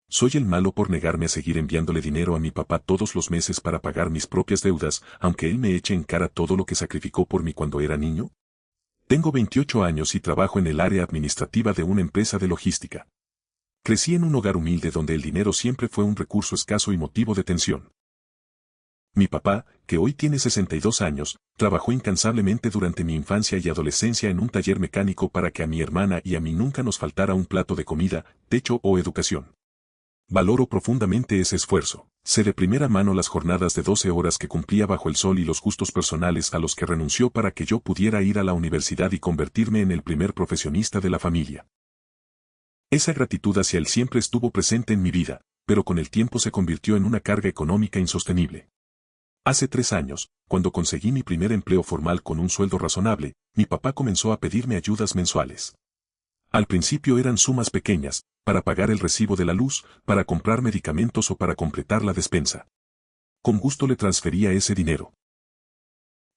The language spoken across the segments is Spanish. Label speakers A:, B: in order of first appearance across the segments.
A: Soy el malo por negarme a seguir enviándole dinero a mi papá todos los meses para pagar mis propias deudas, aunque él me eche en cara todo lo que sacrificó por mí cuando era niño. Tengo 28 años y trabajo en el área administrativa de una empresa de logística. Crecí en un hogar humilde donde el dinero siempre fue un recurso escaso y motivo de tensión. Mi papá, que hoy tiene 62 años, trabajó incansablemente durante mi infancia y adolescencia en un taller mecánico para que a mi hermana y a mí nunca nos faltara un plato de comida, techo o educación. Valoro profundamente ese esfuerzo. Sé de primera mano las jornadas de 12 horas que cumplía bajo el sol y los gustos personales a los que renunció para que yo pudiera ir a la universidad y convertirme en el primer profesionista de la familia. Esa gratitud hacia él siempre estuvo presente en mi vida, pero con el tiempo se convirtió en una carga económica insostenible. Hace 3 años, cuando conseguí mi primer empleo formal con un sueldo razonable, mi papá comenzó a pedirme ayudas mensuales. Al principio eran sumas pequeñas, para pagar el recibo de la luz, para comprar medicamentos o para completar la despensa. Con gusto le transfería ese dinero.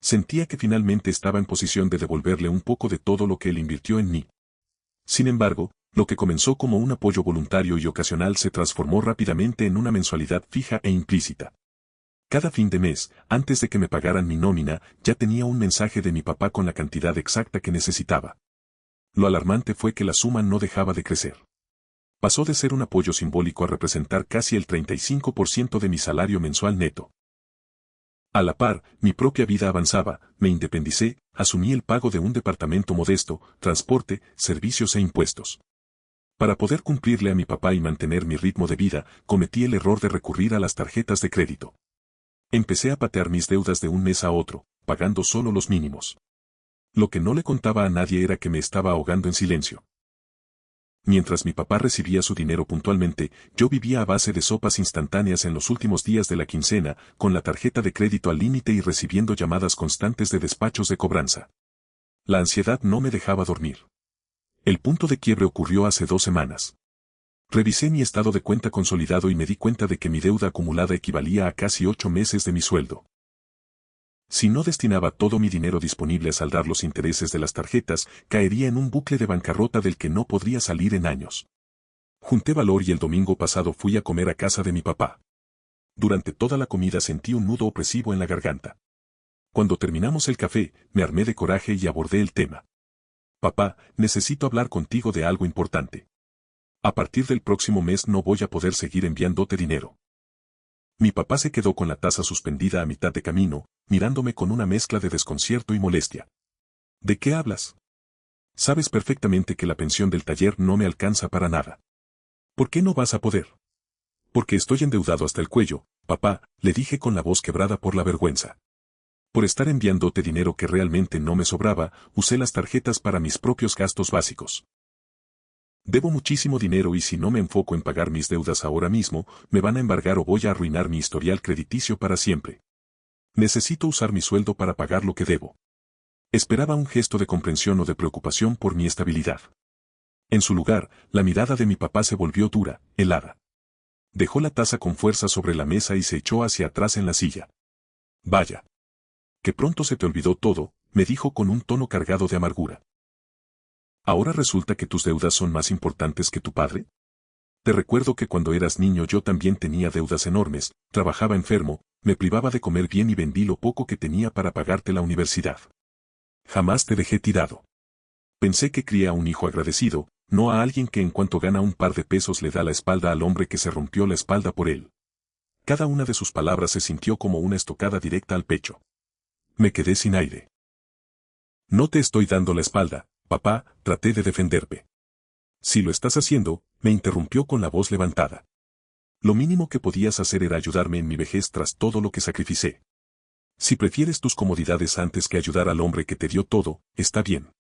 A: Sentía que finalmente estaba en posición de devolverle un poco de todo lo que él invirtió en mí. Sin embargo, lo que comenzó como un apoyo voluntario y ocasional se transformó rápidamente en una mensualidad fija e implícita. Cada fin de mes, antes de que me pagaran mi nómina, ya tenía un mensaje de mi papá con la cantidad exacta que necesitaba. Lo alarmante fue que la suma no dejaba de crecer. Pasó de ser un apoyo simbólico a representar casi el 35% de mi salario mensual neto. A la par, mi propia vida avanzaba, me independicé, asumí el pago de un departamento modesto, transporte, servicios e impuestos. Para poder cumplirle a mi papá y mantener mi ritmo de vida, cometí el error de recurrir a las tarjetas de crédito. Empecé a patear mis deudas de un mes a otro, pagando solo los mínimos. Lo que no le contaba a nadie era que me estaba ahogando en silencio. Mientras mi papá recibía su dinero puntualmente, yo vivía a base de sopas instantáneas en los últimos días de la quincena, con la tarjeta de crédito al límite y recibiendo llamadas constantes de despachos de cobranza. La ansiedad no me dejaba dormir. El punto de quiebre ocurrió hace 2 semanas. Revisé mi estado de cuenta consolidado y me di cuenta de que mi deuda acumulada equivalía a casi 8 meses de mi sueldo. Si no destinaba todo mi dinero disponible a saldar los intereses de las tarjetas, caería en un bucle de bancarrota del que no podría salir en años. Junté valor y el domingo pasado fui a comer a casa de mi papá. Durante toda la comida sentí un nudo opresivo en la garganta. Cuando terminamos el café, me armé de coraje y abordé el tema. Papá, necesito hablar contigo de algo importante. A partir del próximo mes no voy a poder seguir enviándote dinero. Mi papá se quedó con la taza suspendida a mitad de camino, mirándome con una mezcla de desconcierto y molestia. ¿De qué hablas? Sabes perfectamente que la pensión del taller no me alcanza para nada. ¿Por qué no vas a poder? Porque estoy endeudado hasta el cuello, papá, le dije con la voz quebrada por la vergüenza. Por estar enviándote dinero que realmente no me sobraba, usé las tarjetas para mis propios gastos básicos. Debo muchísimo dinero y si no me enfoco en pagar mis deudas ahora mismo, me van a embargar o voy a arruinar mi historial crediticio para siempre. Necesito usar mi sueldo para pagar lo que debo. Esperaba un gesto de comprensión o de preocupación por mi estabilidad. En su lugar, la mirada de mi papá se volvió dura, helada. Dejó la taza con fuerza sobre la mesa y se echó hacia atrás en la silla. Vaya. Que pronto se te olvidó todo, me dijo con un tono cargado de amargura. ¿Ahora resulta que tus deudas son más importantes que tu padre? Te recuerdo que cuando eras niño yo también tenía deudas enormes, trabajaba enfermo, me privaba de comer bien y vendí lo poco que tenía para pagarte la universidad. Jamás te dejé tirado. Pensé que crié a un hijo agradecido, no a alguien que en cuanto gana un par de pesos le da la espalda al hombre que se rompió la espalda por él. Cada una de sus palabras se sintió como una estocada directa al pecho. Me quedé sin aire. No te estoy dando la espalda, papá, traté de defenderme. Si lo estás haciendo, me interrumpió con la voz levantada. Lo mínimo que podías hacer era ayudarme en mi vejez tras todo lo que sacrificé. Si prefieres tus comodidades antes que ayudar al hombre que te dio todo, está bien.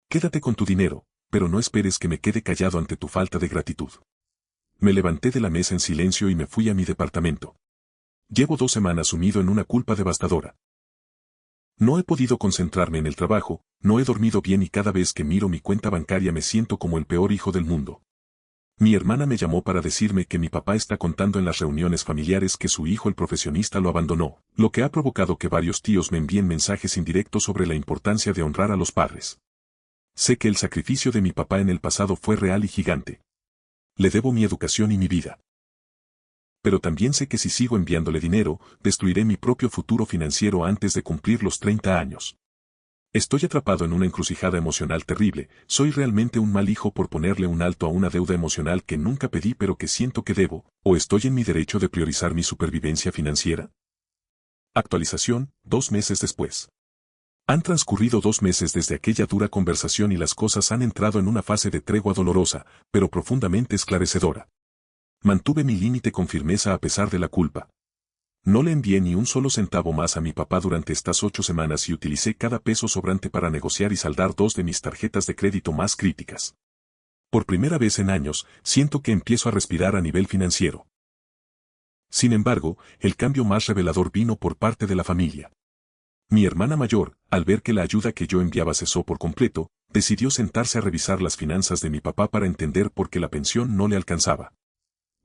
A: Quédate con tu dinero, pero no esperes que me quede callado ante tu falta de gratitud. Me levanté de la mesa en silencio y me fui a mi departamento. Llevo 2 semanas sumido en una culpa devastadora. No he podido concentrarme en el trabajo, no he dormido bien y cada vez que miro mi cuenta bancaria me siento como el peor hijo del mundo. Mi hermana me llamó para decirme que mi papá está contando en las reuniones familiares que su hijo el profesionista lo abandonó, lo que ha provocado que varios tíos me envíen mensajes indirectos sobre la importancia de honrar a los padres. Sé que el sacrificio de mi papá en el pasado fue real y gigante. Le debo mi educación y mi vida. Pero también sé que si sigo enviándole dinero, destruiré mi propio futuro financiero antes de cumplir los 30 años. Estoy atrapado en una encrucijada emocional terrible. ¿Soy realmente un mal hijo por ponerle un alto a una deuda emocional que nunca pedí pero que siento que debo? ¿O estoy en mi derecho de priorizar mi supervivencia financiera? Actualización, 2 meses después. Han transcurrido 2 meses desde aquella dura conversación y las cosas han entrado en una fase de tregua dolorosa, pero profundamente esclarecedora. Mantuve mi límite con firmeza a pesar de la culpa. No le envié ni un solo centavo más a mi papá durante estas 8 semanas y utilicé cada peso sobrante para negociar y saldar 2 de mis tarjetas de crédito más críticas. Por primera vez en años, siento que empiezo a respirar a nivel financiero. Sin embargo, el cambio más revelador vino por parte de la familia. Mi hermana mayor, al ver que la ayuda que yo enviaba cesó por completo, decidió sentarse a revisar las finanzas de mi papá para entender por qué la pensión no le alcanzaba.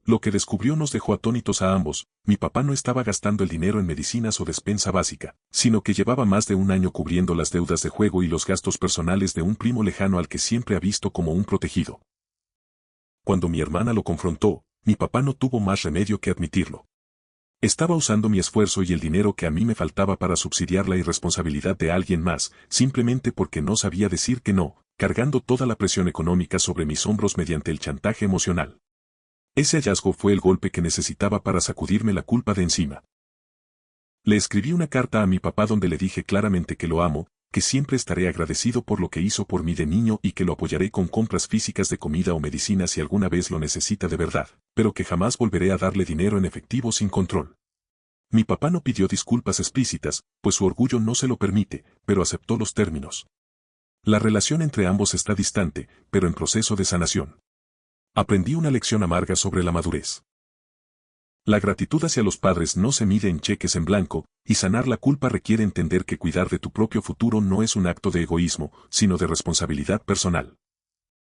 A: Lo que descubrió nos dejó atónitos a ambos. Mi papá no estaba gastando el dinero en medicinas o despensa básica, sino que llevaba más de un año cubriendo las deudas de juego y los gastos personales de un primo lejano al que siempre ha visto como un protegido. Cuando mi hermana lo confrontó, mi papá no tuvo más remedio que admitirlo. Estaba usando mi esfuerzo y el dinero que a mí me faltaba para subsidiar la irresponsabilidad de alguien más, simplemente porque no sabía decir que no, cargando toda la presión económica sobre mis hombros mediante el chantaje emocional. Ese hallazgo fue el golpe que necesitaba para sacudirme la culpa de encima. Le escribí una carta a mi papá donde le dije claramente que lo amo, que siempre estaré agradecido por lo que hizo por mí de niño y que lo apoyaré con compras físicas de comida o medicina si alguna vez lo necesita de verdad, pero que jamás volveré a darle dinero en efectivo sin control. Mi papá no pidió disculpas explícitas, pues su orgullo no se lo permite, pero aceptó los términos. La relación entre ambos está distante, pero en proceso de sanación. Aprendí una lección amarga sobre la madurez. La gratitud hacia los padres no se mide en cheques en blanco, y sanar la culpa requiere entender que cuidar de tu propio futuro no es un acto de egoísmo, sino de responsabilidad personal.